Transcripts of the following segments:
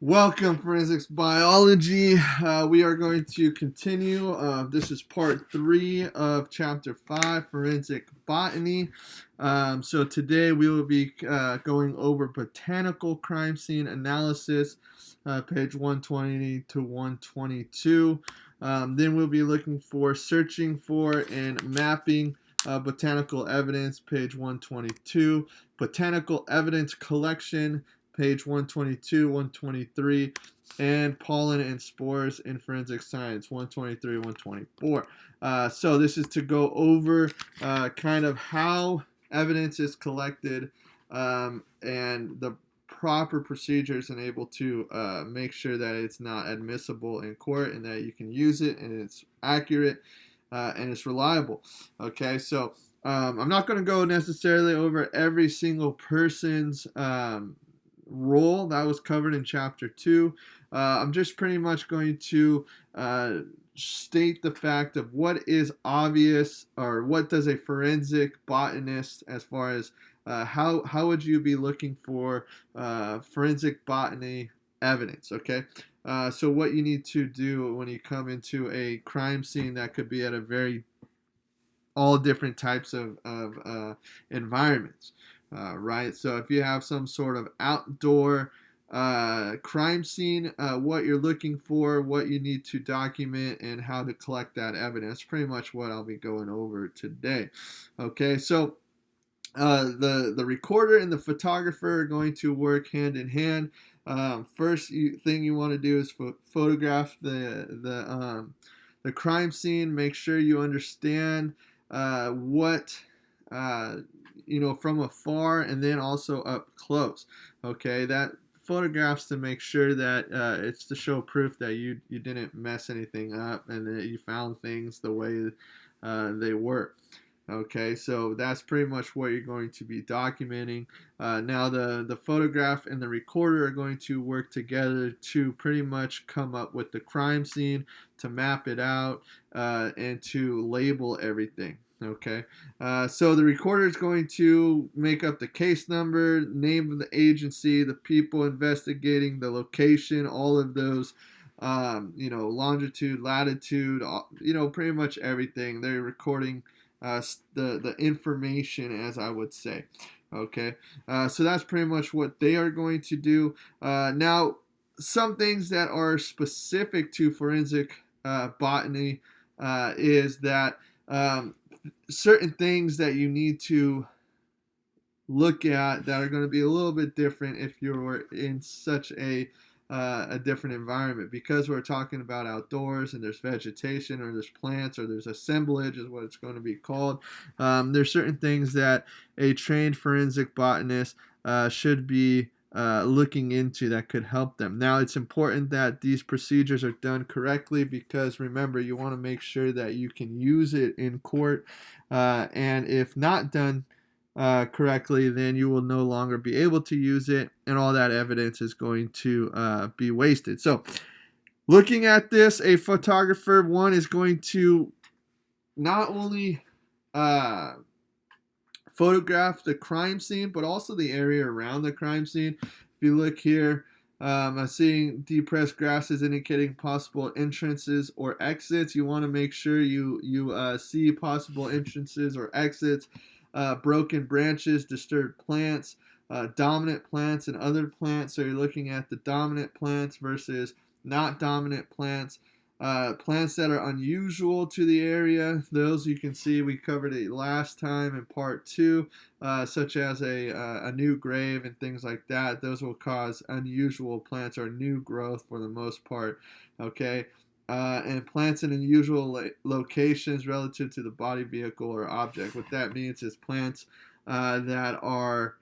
Welcome, Forensics Biology. We are going to continue. This is part 3 of Chapter 5, Forensic Botany. So today we will be going over botanical crime scene analysis, page 120 to 122. Then we'll be looking for searching for and mapping botanical evidence, page 122. Botanical evidence collection, page 122, 123, and pollen and spores in forensic science, 123, 124. So this is to go over kind of how evidence is collected and the proper procedures and able to make sure that it's not admissible in court and that you can use it and it's accurate and it's reliable. Okay, so I'm not going to go necessarily over every single person's role that was covered in chapter 2. I'm just pretty much going to state the fact of what is obvious, or what does a forensic botanist, as far as how would you be looking for forensic botany evidence. Okay, so what you need to do when you come into a crime scene that could be at a very all different types of environments, right? So if you have some sort of outdoor crime scene, what you're looking for, what you need to document, and how to collect that evidence. Pretty much what I'll be going over today. Okay, so the recorder and the photographer are going to work hand in hand. First thing you want to do is photograph the crime scene. Make sure you understand what from afar and then also up close. Okay, that photographs to make sure that it's to show proof that you didn't mess anything up and that you found things the way they were. Okay, so that's pretty much what you're going to be documenting. Now the photograph and the recorder are going to work together to pretty much come up with the crime scene, to map it out, and to label everything. Okay, so the recorder is going to make up the case number, name of the agency, the people investigating, the location, all of those, longitude, latitude, pretty much everything. They're recording the information, as I would say. Okay, so that's pretty much what they are going to do. Now, some things that are specific to forensic botany is that certain things that you need to look at that are going to be a little bit different if you're in such a different environment, because we're talking about outdoors and there's vegetation or there's plants or there's assemblage is what it's going to be called. There's certain things that a trained forensic botanist should be looking into that could help them. Now, it's important that these procedures are done correctly, because remember, you want to make sure that you can use it in court, and if not done correctly, then you will no longer be able to use it, and all that evidence is going to be wasted. So, looking at this, a photographer, one, is going to not only photograph the crime scene, but also the area around the crime scene. If you look here, I'm seeing depressed grasses indicating possible entrances or exits. You want to make sure you see possible entrances or exits. Broken branches, disturbed plants, dominant plants, and other plants. So you're looking at the dominant plants versus not dominant plants. Plants that are unusual to the area, those you can see we covered it last time in part 2, such as a new grave and things like that. Those will cause unusual plants or new growth for the most part. Okay, and plants in unusual locations relative to the body, vehicle, or object. What that means is plants that are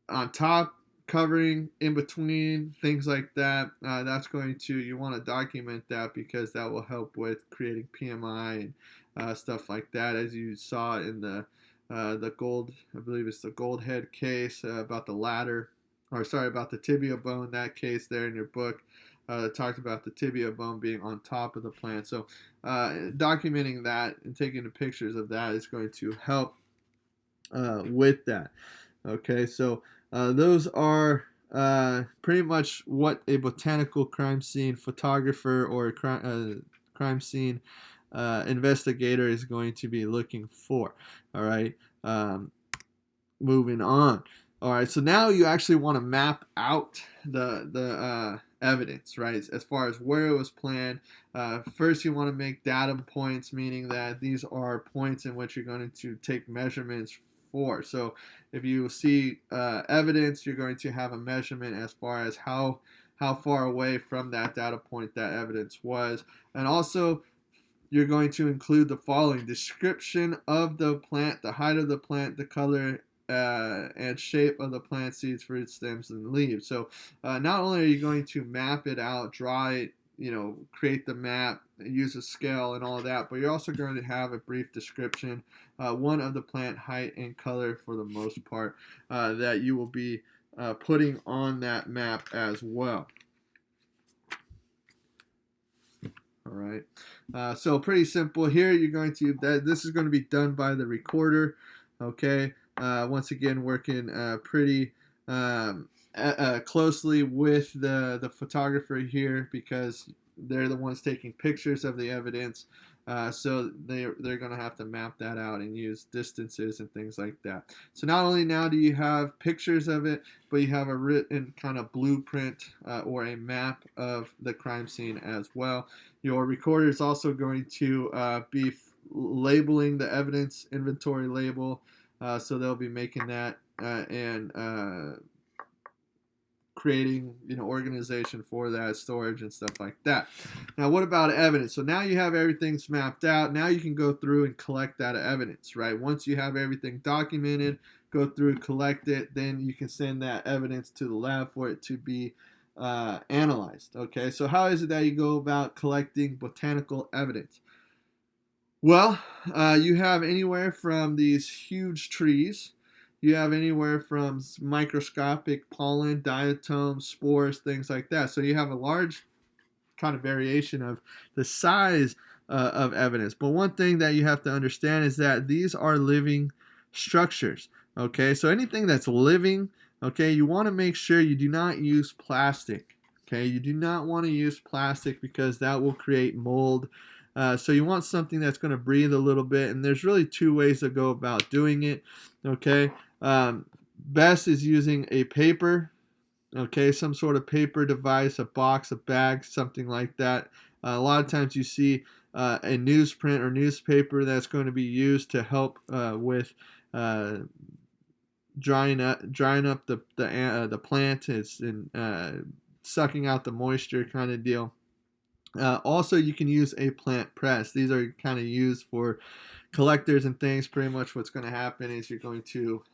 on top, covering, in between, things like that. That's going to, you want to document that, because that will help with creating PMI and stuff like that, as you saw in the gold, I believe it's the gold head case, about the ladder, or sorry, about the tibia bone, that case there in your book. Talked about the tibia bone being on top of the plant. So documenting that and taking the pictures of that is going to help with that. Okay, so those are pretty much what a botanical crime scene photographer or a crime scene investigator is going to be looking for. All right. Moving on. All right, so now you actually want to map out the evidence, right? As far as where it was planned. First, you want to make datum points, meaning that these are points in which you're going to take measurements for. So, if you see evidence, you're going to have a measurement as far as how far away from that data point that evidence was, and also you're going to include the following: description of the plant, the height of the plant, the color and shape of the plant, seeds, fruits, stems, and leaves. So not only are you going to map it out, draw it, create the map, use a scale and all of that, but you're also going to have a brief description, one of the plant height and color for the most part, that you will be putting on that map as well. All right, so pretty simple here. You're going to this is going to be done by the recorder. Okay, once again working pretty closely with the photographer here, because they're the ones taking pictures of the evidence. So they're going to have to map that out and use distances and things like that. So not only now do you have pictures of it, but you have a written kind of blueprint or a map of the crime scene as well. Your recorder is also going to be labeling the evidence, inventory label. So they'll be making that and creating organization for that, storage and stuff like that. Now what about evidence? So now you have everything's mapped out. Now you can go through and collect that evidence, right? Once you have everything documented, go through and collect it, then you can send that evidence to the lab for it to be analyzed. Okay, so how is it that you go about collecting botanical evidence? Well, you have anywhere from these huge trees. You have anywhere from microscopic pollen, diatoms, spores, things like that. So you have a large kind of variation of the size of evidence. But one thing that you have to understand is that these are living structures. Okay, so anything that's living, okay, you want to make sure you do not use plastic. Okay, you do not want to use plastic because that will create mold. So you want something that's going to breathe a little bit, and there's really two ways to go about doing it. Okay, best is using a paper. Okay, some sort of paper device, a box, a bag, something like that. A lot of times you see a newsprint or newspaper that's going to be used to help with drying up the plant. It's sucking out the moisture kind of deal. Also, you can use a plant press. These are kind of used for collectors and things. Pretty much what's going to happen is you're going to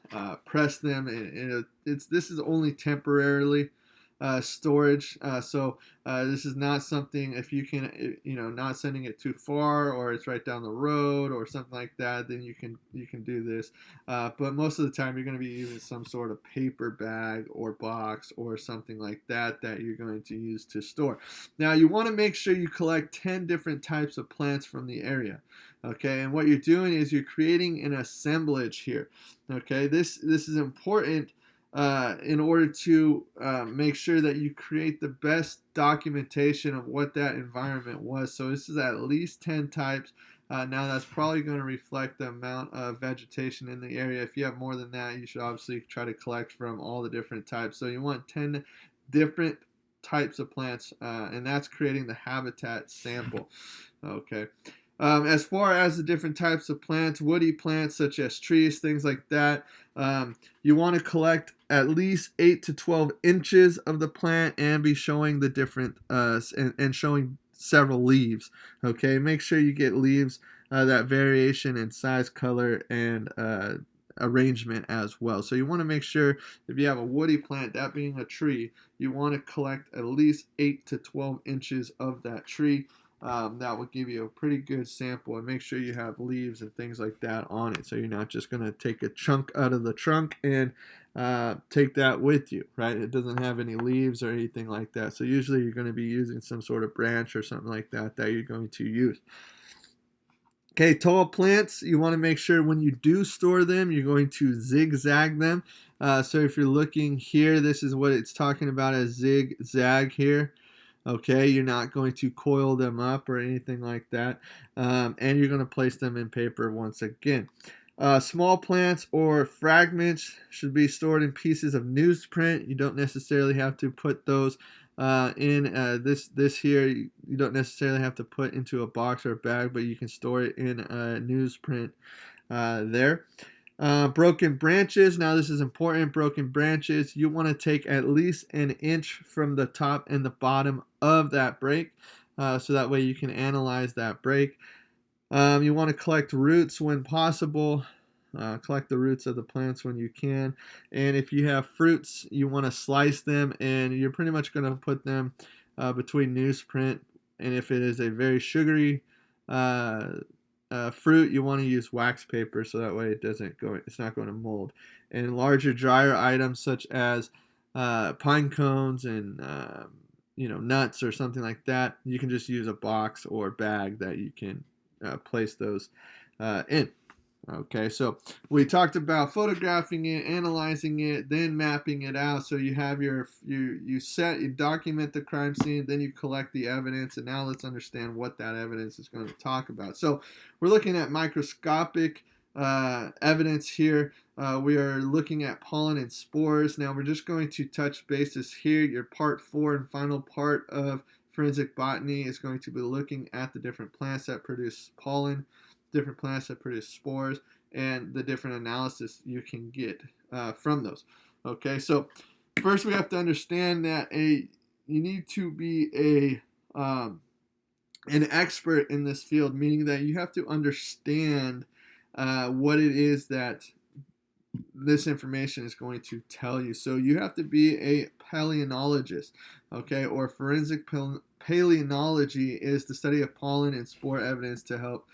press them, and this is only temporarily storage. So this is not something, if you can, not sending it too far, or it's right down the road or something like that, then you can do this. But most of the time you're going to be using some sort of paper bag or box or something like that you're going to use to store. Now you want to make sure you collect 10 different types of plants from the area. Okay, and what you're doing is you're creating an assemblage here. Okay, this is important in order to make sure that you create the best documentation of what that environment was. So this is at least 10 types. Now that's probably going to reflect the amount of vegetation in the area. If you have more than that, you should obviously try to collect from all the different types. So you want 10 different types of plants, and that's creating the habitat sample. Okay. As far as the different types of plants, woody plants such as trees, things like that, you want to collect at least 8 to 12 inches of the plant and be showing the different and showing several leaves. Okay, make sure you get leaves that variation in size, color, and arrangement as well. So you want to make sure if you have a woody plant, that being a tree, you want to collect at least 8 to 12 inches of that tree. That will give you a pretty good sample, and make sure you have leaves and things like that on it, so you're not just going to take a chunk out of the trunk and take that with you, right? It doesn't have any leaves or anything like that, so usually you're going to be using some sort of branch or something like that you're going to use. Okay, tall plants, you want to make sure when you do store them, you're going to zigzag them. So if you're looking here, this is what it's talking about as zigzag here. Okay, you're not going to coil them up or anything like that. And you're going to place them in paper once again. Small plants or fragments should be stored in pieces of newsprint. You don't necessarily have to put those in this here. You don't necessarily have to put into a box or a bag, but you can store it in newsprint there. Broken branches. Now this is important. Broken branches. You want to take at least an inch from the top and the bottom of that break, so that way you can analyze that break. You want to collect roots when possible. Collect the roots of the plants when you can. And if you have fruits, you want to slice them, and you're pretty much going to put them between newsprint. And if it is a very sugary fruit, you want to use wax paper, so that way it's not going to mold. And larger, drier items such as pine cones and nuts or something like that, you can just use a box or bag that you can place those in. Okay, so we talked about photographing it, analyzing it, then mapping it out. So you have you document the crime scene, then you collect the evidence, and now let's understand what that evidence is going to talk about. So we're looking at microscopic evidence here. We are looking at pollen and spores. Now we're just going to touch bases here. Your part 4 and final part of forensic botany is going to be looking at the different plants that produce pollen, different plants that produce spores, and the different analysis you can get from those. Okay, so first we have to understand that you need to be an expert in this field, meaning that you have to understand what it is that this information is going to tell you. So you have to be a palynologist, okay, or forensic palynology is the study of pollen and spore evidence to help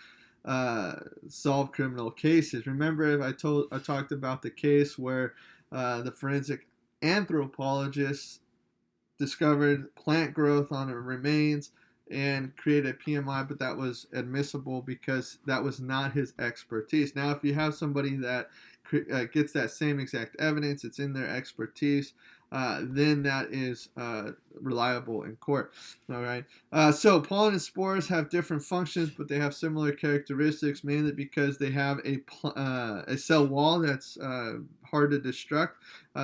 solve criminal cases. Remember, I talked about the case where the forensic anthropologist discovered plant growth on remains and created a PMI, but that was admissible because that was not his expertise. Now, if you have somebody that gets that same exact evidence, it's in their expertise, then that is reliable in court. All right. So pollen and spores have different functions, but they have similar characteristics, mainly because they have a cell wall that's hard to destruct,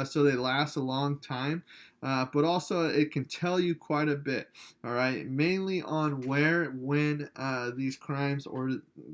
so they last a long time. But also it can tell you quite a bit. All right, mainly on where, when these crimes or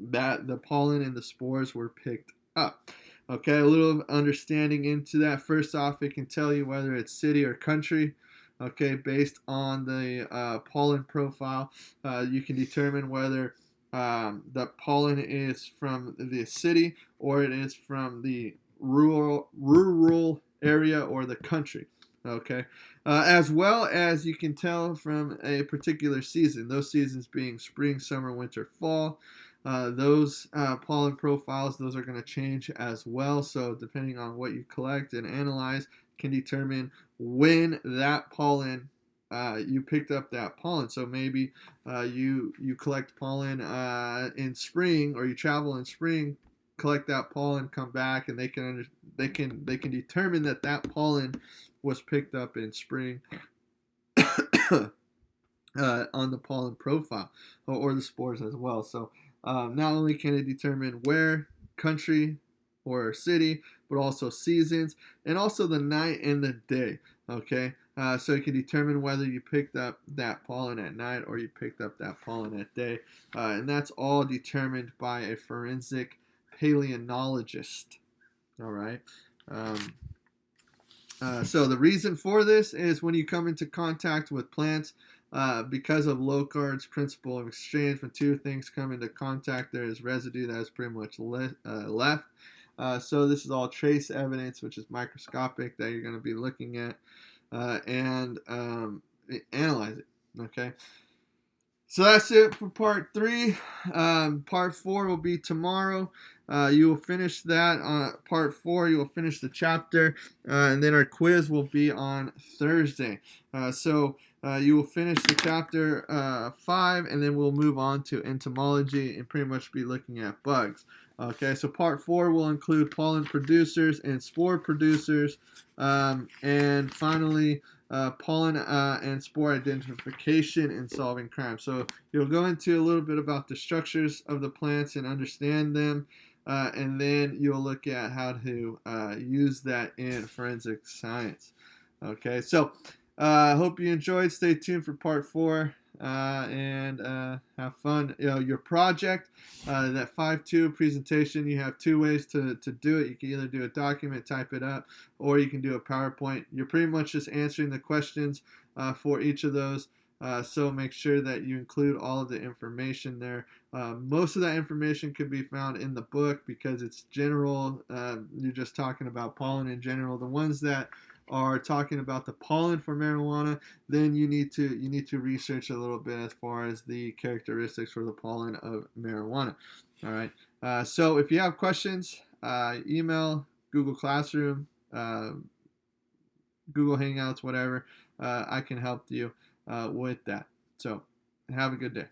that the pollen and the spores were picked up. Okay, a little understanding into that. First off, it can tell you whether it's city or country. Okay, based on the pollen profile, you can determine whether the pollen is from the city or it is from the rural area or the country. Okay, as well as you can tell from a particular season, those seasons being spring, summer, winter, fall. Those pollen profiles, those are going to change as well. So depending on what you collect and analyze can determine when that pollen, you picked up that pollen. So maybe you collect pollen in spring, or you travel in spring, collect that pollen, come back, and they can determine that pollen was picked up in spring on the pollen profile, or the spores as well. So not only can it determine where, country or city, but also seasons, and also the night and the day. Okay, so it can determine whether you picked up that pollen at night or you picked up that pollen at day, and that's all determined by a forensic palynologist. All right. So the reason for this is when you come into contact with plants, because of Locard's principle of exchange, when two things come into contact, there is residue that is pretty much left. So this is all trace evidence, which is microscopic, that you're going to be looking at and analyze it. Okay. So that's it for part 3. Part 4 will be tomorrow. You will finish that. Part 4, you will finish the chapter, and then our quiz will be on Thursday. So you will finish the chapter 5, and then we'll move on to entomology and pretty much be looking at bugs. Okay, so part 4 will include pollen producers and spore producers, and finally, pollen and spore identification and solving crime. So you'll go into a little bit about the structures of the plants and understand them, and then you'll look at how to use that in forensic science. Okay, so I hope you enjoyed. Stay tuned for part 4. And have fun. Your project, that 5.2 presentation, you have 2 ways to do it. You can either do a document, type it up, or you can do a PowerPoint. You're pretty much just answering the questions for each of those. So make sure that you include all of the information there. Most of that information could be found in the book because it's general. You're just talking about pollen in general. The ones that are talking about the pollen for marijuana, then you need to research a little bit as far as the characteristics for the pollen of marijuana. All right. So if you have questions, email, Google Classroom, Google Hangouts, whatever. I can help you with that. So have a good day.